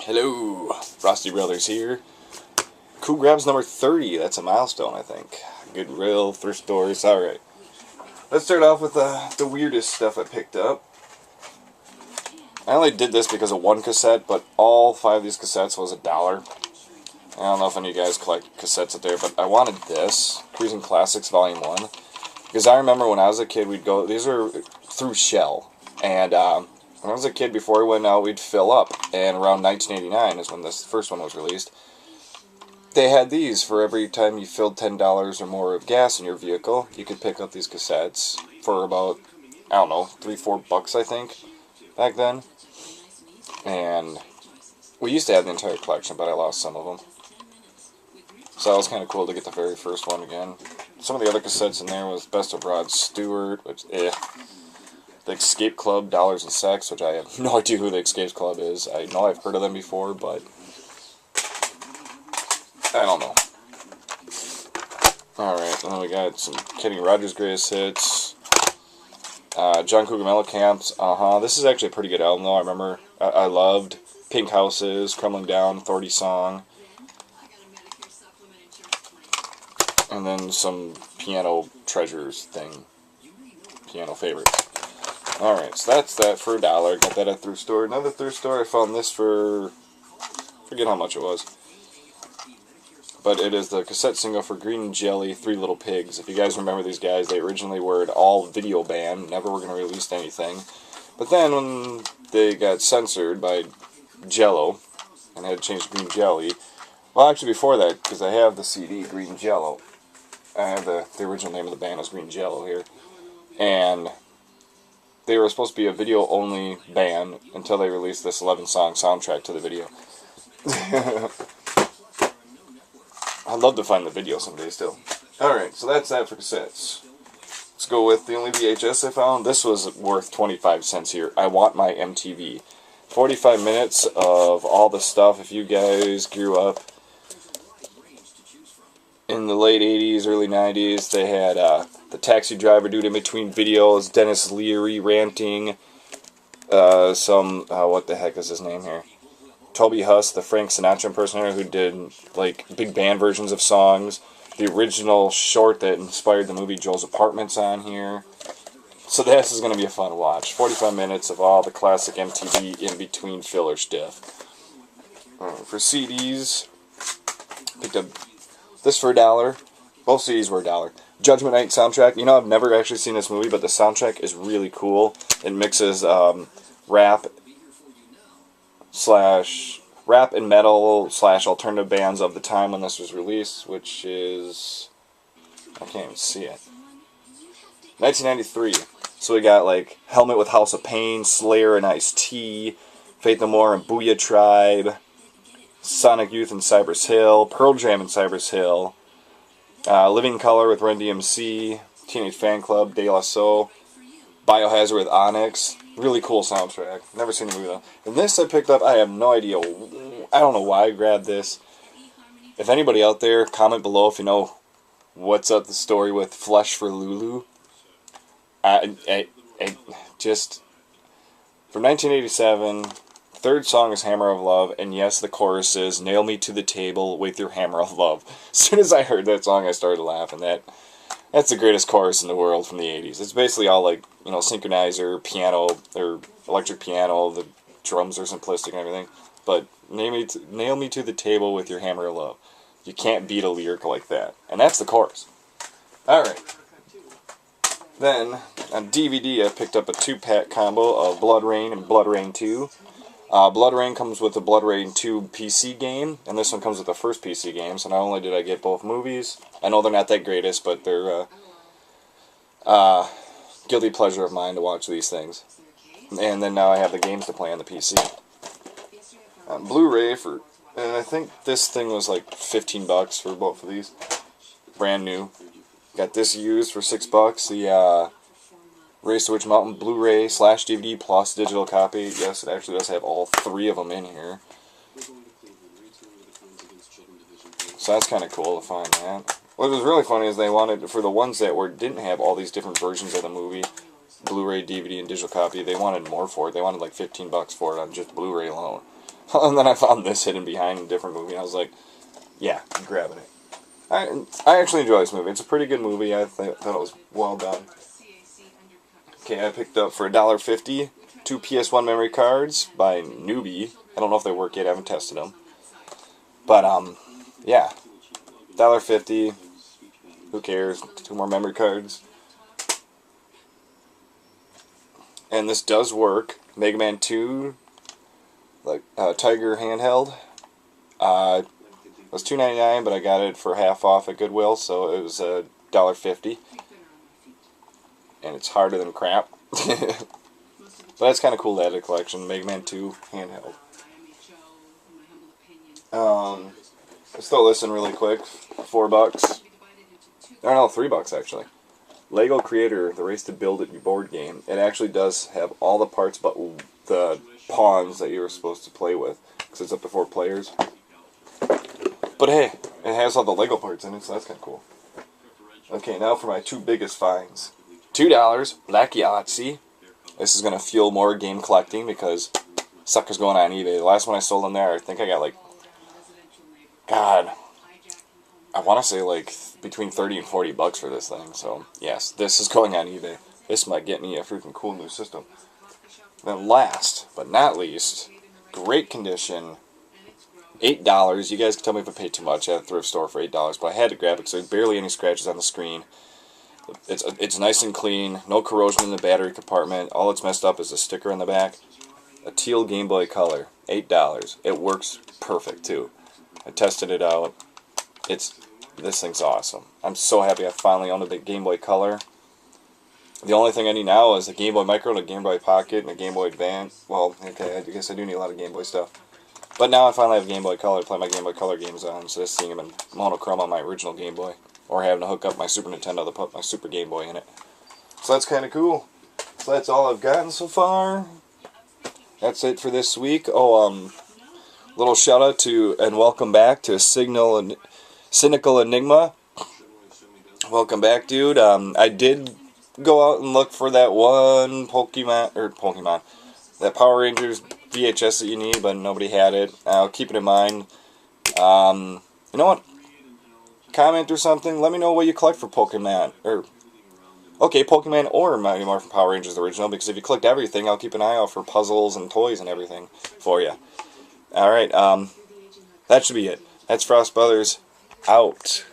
Hello, Frosty Brothers here. Cool Grabs number 30. That's a milestone, I think. Goodwill, thrift stores. Alright. Let's start off with the weirdest stuff I picked up. I only did this because of one cassette, but all 5 of these cassettes was $1. I don't know if any of you guys collect cassettes out there, but I wanted this. Cruising Classics Volume 1. Because I remember when I was a kid, we'd go... These are through Shell. And, when I was a kid, before we went out, we'd fill up. And around 1989 is when this first one was released. They had these for every time you filled $10 or more of gas in your vehicle. You could pick up these cassettes for about, I don't know, $3-4 I think, back then. And we used to have the entire collection, but I lost some of them. So that was kind of cool to get the very first one again. Some of the other cassettes in there was Best of Rod Stewart, which, The Escape Club, Dollars and Sex, which I have no idea who the Escape Club is. I know I've heard of them before, but I don't know. Alright, then we got some Kenny Rogers greatest hits. John Cougar Mellencamp's This is actually a pretty good album, though. I remember I loved Pink Houses, Crumbling Down, Authority Song. And then some Piano Treasures thing. Piano Favorites. Alright, so that's that for $1. Got that at a thrift store. Another thrift store, I found this for... forget how much it was. But it is the cassette single for Green Jelly, Three Little Pigs. If you guys remember these guys, they originally were an all-video band. Never were going to release anything. But then when they got censored by Jello, and had to change to Green Jelly... Well, actually before that, because I have the CD, Green Jello. I have the original name of the band was Green Jello here. And... they were supposed to be a video-only band until they released this 11-song soundtrack to the video. I'd love to find the video someday still. Alright, so that's that for cassettes. Let's go with the only VHS I found. This was worth 25 cents here. I Want My MTV. 45 minutes of all the stuff. If you guys grew up in the late 80s, early 90s, they had the Taxi Driver dude in between videos, Dennis Leary ranting, what the heck is his name here? Toby Huss, the Frank Sinatra impersonator who did, like, big band versions of songs. The original short that inspired the movie Joe's Apartment's on here. So this is going to be a fun watch. 45 minutes of all the classic MTV in-between filler stuff. For CDs, picked up this for $1. Both CDs were $1. Judgment Night soundtrack. You know, I've never actually seen this movie, but the soundtrack is really cool. It mixes rap and metal / alternative bands of the time when this was released, which is... I can't even see it. 1993. So we got, like, Helmet with House of Pain, Slayer and Ice-T, Faith No More and Booyah Tribe, Sonic Youth and Cypress Hill, Pearl Jam and Cypress Hill, Living Color with Run DMC, Teenage Fan Club, De La Soul, Biohazard with Onyx. Really cool soundtrack. Never seen the movie though. And this I picked up, I have no idea. I don't know why I grabbed this. If anybody out there, comment below if you know what's up the story with Flesh for Lulu. Just from 1987. Third song is Hammer of Love, and yes, the chorus is Nail Me to the Table with Your Hammer of Love. As soon as I heard that song, I started laughing. That's the greatest chorus in the world from the 80s. It's basically all like, you know, synchronizer, piano, or electric piano, the drums are simplistic and everything. But nail me to the table with your hammer of love. You can't beat a lyric like that. And that's the chorus. Alright. Then, on DVD, I picked up a 2-pack combo of Blood Rain and Blood Rain 2. Blood Rain comes with the Blood Rain 2 PC game, and this one comes with the first PC game, so not only did I get both movies, I know they're not that greatest, but they're guilty pleasure of mine to watch these things. And then now I have the games to play on the PC. Blu-ray and I think this thing was like $15 for both of these. Brand new. Got this used for $6, the Race to Witch Mountain Blu-ray / DVD plus digital copy. Yes, it actually does have all 3 of them in here. So that's kind of cool to find that. What was really funny is they wanted, for the ones that didn't have all these different versions of the movie, Blu-ray, DVD, and digital copy, they wanted more for it. They wanted like $15 for it on just Blu-ray alone. And then I found this hidden behind a different movie, and I was like, yeah, I'm grabbing it. I actually enjoy this movie. It's a pretty good movie. I thought it was well done. Okay, I picked up for $1.50 two PS1 memory cards by Newbie. I don't know if they work yet. I haven't tested them. But, yeah. $1.50. Who cares? 2 more memory cards. And this does work. Mega Man 2, like Tiger handheld. It was $2.99, but I got it for half off at Goodwill, so it was $1.50. And it's harder than crap. But that's kind of cool to add to the collection. Mega Man 2 handheld. Let's throw this in really quick. $4. Or no, $3 actually. Lego Creator, the Race to Build It, Your board game. It actually does have all the parts but the pawns that you were supposed to play with, because it's up to 4 players. But hey, it has all the Lego parts in it, so that's kind of cool. Okay, now for my 2 biggest finds. $2, Black Yahtzee. This is going to fuel more game collecting because suckers going on eBay. The last one I sold in there, I think I got like, God, I want to say like between 30 and 40 bucks for this thing. So yes, this is going on eBay. This might get me a freaking cool new system. Then last but not least, great condition, $8. You guys can tell me if I paid too much at a thrift store for $8, but I had to grab it because there's barely any scratches on the screen. It's nice and clean, no corrosion in the battery compartment. All that's messed up is a sticker in the back. A teal Game Boy Color, $8. It works perfect too. I tested it out. This thing's awesome. I'm so happy I finally owned a Game Boy Color. The only thing I need now is a Game Boy Micro, and a Game Boy Pocket, and a Game Boy Advance. Well, okay, I guess I do need a lot of Game Boy stuff. But now I finally have a Game Boy Color to play my Game Boy Color games on, instead of seeing them in monochrome on my original Game Boy. Or having to hook up my Super Nintendo to put my Super Game Boy in it. So that's kind of cool. So that's all I've gotten so far. That's it for this week. Oh, little shout out to and welcome back to Cynical Enigma. Welcome back, dude. I did go out and look for that one Pokemon, that Power Rangers VHS that you need, but nobody had it. I'll keep it in mind. You know what? Comment or something. Let me know what you collect for Pokemon. Pokemon or Mighty Morphin Power Rangers original, because if you collect everything, I'll keep an eye out for puzzles and toys and everything for you. Alright, that should be it. That's Frost Brothers out.